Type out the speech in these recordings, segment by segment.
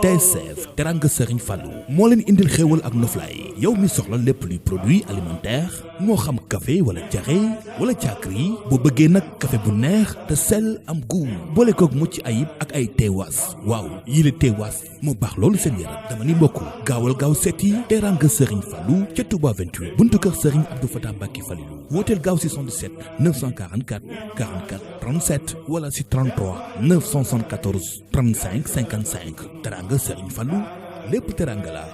TSF teranga Serigne Fallou moo leen indil xéewal ak noflaay yow mi soxla lépp luy produit alimentaire moo xam café wala diarrhée wala caakri boo bëggee nag café bu neex te sell am goût boole koog mucc ayib ak ay teewaas waaw yile teewaas moo baax loolu seen yaram dama ni mbokk gaawal gaaw seeti teranga Serigne Fallou ca Touba 28 buntu kër Serigne Abdou Fatah Mbacké Falilou wooteel gaaw si 77 944 44 37 wala si 33 974 35 55 teranga Serigne Fallou lépp teranga la.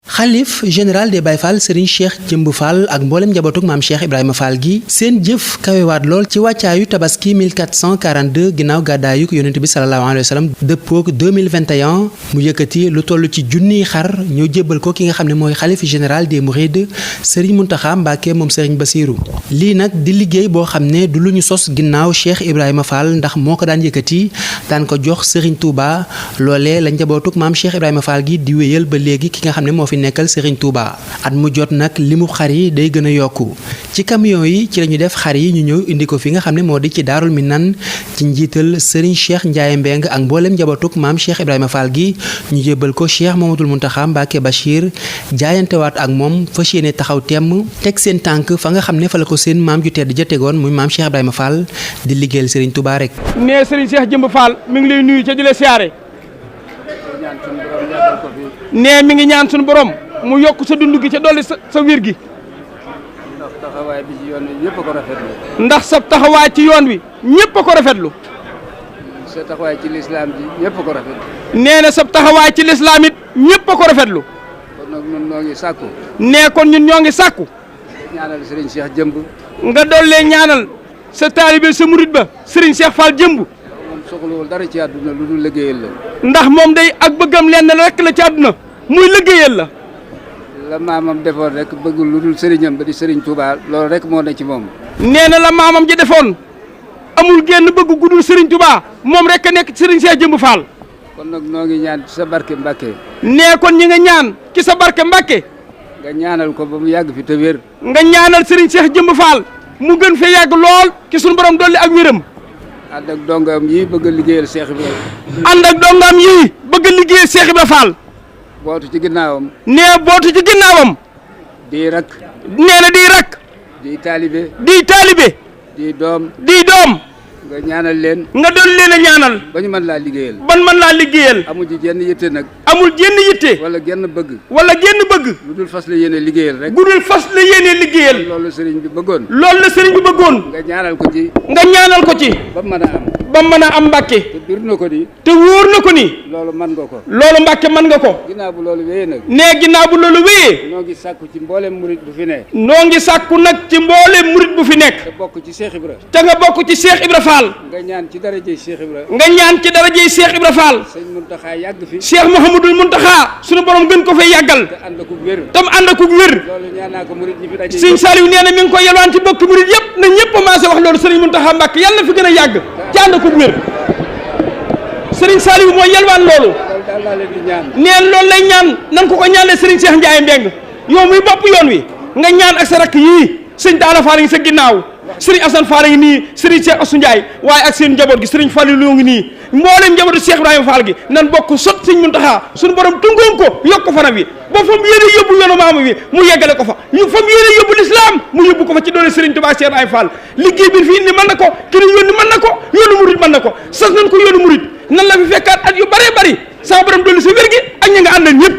xalif général des Baye Fall Serigne Cheikh Jëmb Fall ak mboolem njabootug maam Cheikh Ibrahima Fall gi seen jëf kawewaat lool ci wàccaayu tabaski 1442 ginnaaw gàddaayuk yonent bi sallallahu alayhi wa sallam dëppook 2021 mu yëkkati lu toll ci junniy xar ñoo jébbal ko ki nga xam ne mooy xalif général des Mourides Serigne Mountakha Mbacké moom Serigne Bassirou lii nag di liggéey boo xam ne du lu ñu sos ginnaaw Cheikh Ibrahima Fall ndax moo ko daan yëkkati daan ko jox Serigne Touba loolee la njabootug maam Cheikh Ibrahima Fall gi di wéyal ba léegi ki nga xam ne moo fi nekkal Serigne Touba at mu jot nag limu xar yi day gën a yokku ci camion yi ci la ñu def xar yi ñu ñëw indi ko fi nga xam ne moo di ci Daarul Minan ci njiital Serigne Cheikh Ndiaye Mbeng ak mboolem njabootug maam Cheikh Ibrahima Fall gi ñu jébbal ko Cheikh Mamadou Mountakha Mbacké Bachir jaayantewaat ak moom fas yéene taxaw temm teg seen tànk fa nga xam ne fa la ko seen maam ju tedd ja tegoon muy maam Cheikh Ibrahima Fall di liggéeyal Serigne Touba rek. nee Serigne Cheikh Jëmb Fall mi ngi lay nuyu ca di la siyaare nee mi ngi ñaan suñu borom mu yokk sa dund gi ca dolli sa wér gi. ndax taxawaay bi ci yoon wi ñëpp a ko rafetlu. ndax sa taxawaay ci yoon wi ñëpp a ko rafetlu. sa taxawaay ci lislaam ji ñëpp a ko rafetlu. nee na sa taxawaay ci lislaam it ñëpp a ko rafetlu. kon nag ñun ñoo ngi sàkku. nee kon ñun ñoo ngi sàkku. ñaanal Serigne Cheikh Jëmb. nga dollee ñaanal sa taalibe sa murit ba Serigne Cheikh Fall Jëmb. moom soxlawul dara ci àdduna lu dul liggéeyal la. ndax moom day ak bëggam lenn rek la ci àdduna muy liggéeyal la. la maamam defoon rek bëggul lu dul sëriñam ba di Serigne Touba loolu rek moo ne ci moom. nee na la maamam ji defoon amul genn bëgg gudul Serigne Touba moom rek a nekk ci Serigne Cheikh Jëmb Fall. kon nag noo ngi ñaan ci sa barke Mbàkke. nee kon ñi nga ñaan ci sa barke Mbàkke. nga ñaanal ko ba mu yàgg fi te wér. nga ñaanal Serigne Cheikh Jëmb Fall mu gën fee yàgg lool ci sunu borom dolli ak wéram. ànd ak dongam yi bëgg a liggéeyal Cheikh Ibrahima. ànd ak dongam yi bëgg a liggéeyal Cheikh Ibrahima Fall. bootu ci ginnaawam. nee bootu ci ginnaawam. di rak. nee na di rak. di taalibe. di taalibe. di doom. di doom. nga ñaanal leen. nga doon leen a ñaanal. ba ñu mën laa liggéeyal. ban mën laa liggéeyal. amul ci jenn yitte nag. amul jenn yitte. wala genn bëgg. wala genn bëgg. lu dul fas la yéene liggéeyal rek. gudul fas la yéene liggéeyal. loolu sëriñ bi bëggoon. loolu la sëriñ bi bëggoon. nga ñaanal ko ci. nga ñaanal ko ci. ba mën a am. ba mën a am Mbàkke. te bir na ko ni. te wóor na ko ni. loolu mën nga ko. loolu Mbàkke mën nga ko. ginnaaw bu loolu wéyee nag. nee ginnaaw bu loolu wéyee. noo ngi sàkku ci mboolem murit bu fi ne. noo ngi sàkku nag ci mboolem murit bu fi nekk. te bokk ci Cheikh Ibra. te nga bokk ci Cheikh Ibra Fall. nga ñaan ci darajey Cheikh Ibra. nga ñaan ci darajey Cheikh Ibra Fall. sëñ Mountakha yàgg fi. Cheikh Mouhamadul Mountakha sunu borom gën ko fay yàggal. te ànd ak wér. tam ànd ak wér. loolu ñaan naa ko murit ñi fi daje. Sëñ Saliou nee na mi ngi koy yalwaan ci bokk murit yëpp na ñëpp a maase wax loolu Serigne Mountakha Mbacké yàlla na fi gën a yàgg ci ànd ak wér. Serigne Saliou mooy yalwaan loolu. loolu daal laa leen di ñaan. neen loolu lay ñaan nan ko ñaanee Serigne Cheikh Ndiaye Mbeng yow muy bopp yoon wi nga ñaan ak sa rakk yii sëñ Daala Fall ngi sa ginnaaw Serigne Assane Fall ngi nii Serigne Cheikh Assou Ndiaye waaye ak seen njaboot gi Serigne Fallou ngi nii mboolem njabootu Cheikh Ibrahima Fall gi nan bokk sot sëñ Mountakha suñu borom tungoon ko yokk ko fanam wi ba fa mu yéene yóbbu yoonu maamu wi mu yeggale ko fa fa mu yéene yóbbu l'islam mu yóbbu ko fa ci doole Serigne Touba Cheikh Ibrahima Fall liggéey bi fii indi mën na ko ki ñu yónni mën na ko yoonu murid mën na ko sas nañ ko yoonu murid nan la fi fekkaat at yu bëree bëri sama borom dolli sa wér gi ak ñi nga àndal ñëpp.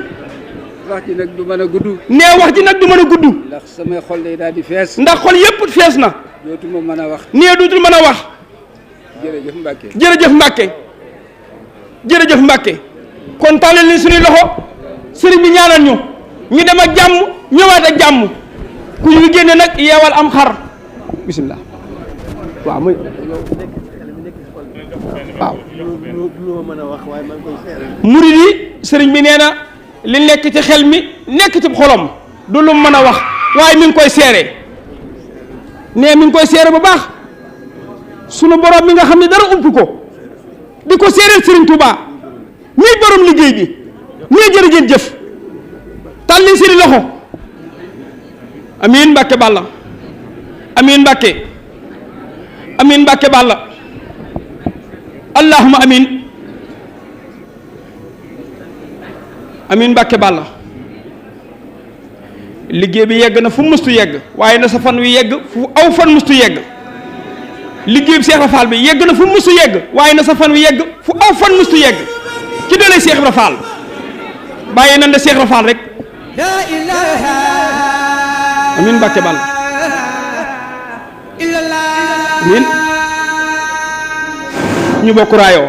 wax ji nag du mën a gudd. nee wax ji nag du mën a gudd. ndax samay xol day daal di fees. ndax xol yëpp fees na. dootuma mën a wax. nee dootul mën a wax. jërëjëf Mbacke. jërëjëf Mbacke. jërëjëf Mbacke. kon tàllal ni suñuy loxo sëriñ bi ñaanal ñu ñu dem ak jàmm ñëwaat ak jàmm ku ñu génne nag yeewal am xar bisimilah waaw muy waaw murid yi sëriñ bi nee na li nekk ci xel mi nekk ci xolom du lu mën a wax waaye mi ngi koy seere nee mi ngi koy seere bu baax sunu borom mi nga xam ne dara ump ko di ko seereel sëriñ Touba ñuy borom liggéey bi ñuy jërëjëf jëf tàlli seeni loxo amiin Mbàkke Balla amiin Mbàkke amiin Mbàkke Balla allahuma amin amin Mbàkke Balla liggéey bi yegg na fu mustu yegg waaye na sa fan wi yegg fu aw fan mustu yegg liggéey bi Cheikh Ibra Fall bi yegg na fu mustu yegg waaye na sa fan wi yegg fu aw fan mustu yegg ci doole Cheikh Ibra Fall bàyyi nan de Cheikh Ibra Fall rek amin Mbàkke Balla amin ñu bokk raayoo.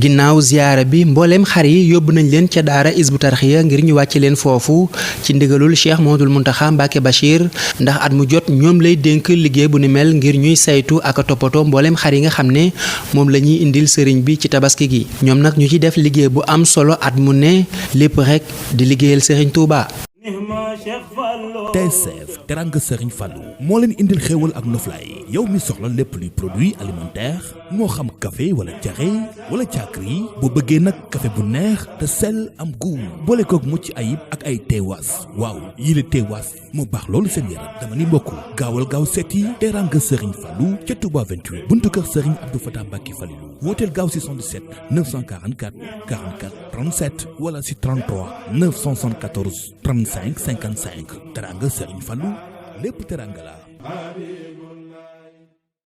ginnaaw ziyaara bi mbooleem xar yi yóbbu nañ leen ca daara Hizbut Tarqiyyah ngir ñu wàcce leen foofu ci ndigalul Cheikh Mouhamadoul Mountakha Mbacké Bachir ndax at mu jot ñoom lay dénk liggéey bu ni mel ngir ñuy saytu ak a toppatoo mbooleem xar yi nga xam ne moom la ñuy indil sëriñ bi ci tabaski gi ñoom nag ñu ci def liggéey bu am solo at mu ne lépp rek di liggéeyal sëriñ Touba. TSF teranga Serigne Fallou moo leen indil xéewal ak noflaay yow mi soxla lépp luy produit alimentaire moo xam café wala diarrhée wala caakri boo bëggee nag café bu neex te sell am goût boole kook mucc ayib ak ay teewaas waaw yii la teewaas moo baax loolu seen yaram dama ni mbokk gaawal gaaw seeti teranga Serigne Fallou ca Touba 28 buntu kër Serigne Abdou Fatah Mbacké Falilou wooteel gaaw si 77 944 44 37 wala si 33 974 35 55 teranga Serigne Fallou lépp teranga la